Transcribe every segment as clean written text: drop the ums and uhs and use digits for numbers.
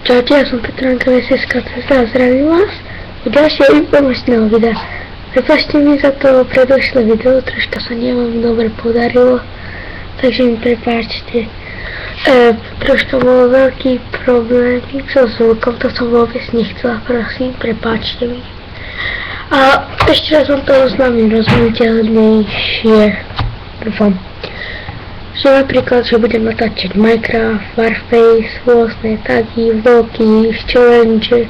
Čaute, ja som Petránka VSSKCZ a zdravím vás u ďalšieho informačného videa. Prepáčte mi za to predošlé video, troška sa neviem dobre podarilo, takže mi prepáčte. Troška bol veľký problém so zvukom, to som vôbec nechcela, prosím, prepáčte mi. A ešte raz vám to oznámim rozumiteľnejšie, dúfam. Že napríklad, že budem natáčať Minecraft, Warface, rôzne tagy, vlogy, challenge.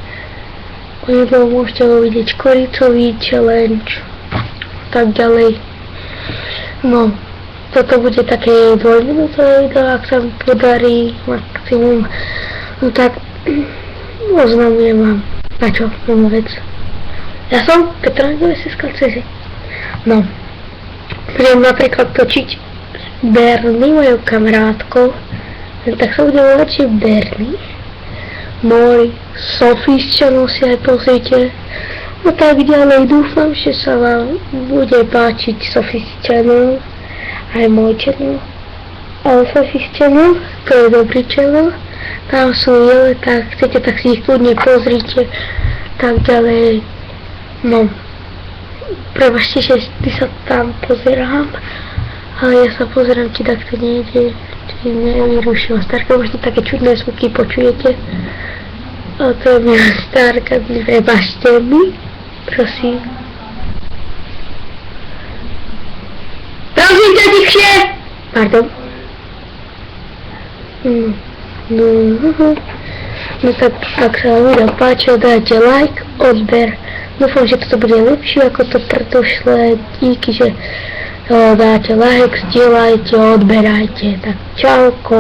Onedlho môžete uvidieť koricový challenge, tak ďalej. No, toto bude také dvojminútové video, ak sa mi podarí maximum. No tak, oznamujem vám, na čo, jednu vec. Ja som Petránka VSSKCZ. No, budem napríklad točiť Bernie, mojou kamarátkou, tak sa bude volať Bernie. Môj Sophie's channel si aj pozrite. No tak ďalej, dúfam, že sa vám bude páčiť Sophie's channel, aj môj channel. Ale Sophie's channel, to je dobrý channel, tam sú jele, tak chcete, tak si ich kľudne pozrite. Tak ďalej, no, prepáčte, že sa tam pozerám. Ale ja sa pozerám, či takto nejde, či nevyrušila Starka, možno také čudné zvuky počujete. A to je milá Starka, prepáčte mi, prosím. Prosím ťa, tichšie! Pardon. No tak, ak sa vám video páčilo, dajte like, odber. Dúfam, že toto bude lepšie ako to predošlé. Díky, že dáte like, zdieľajte, odberajte. Tak čauko.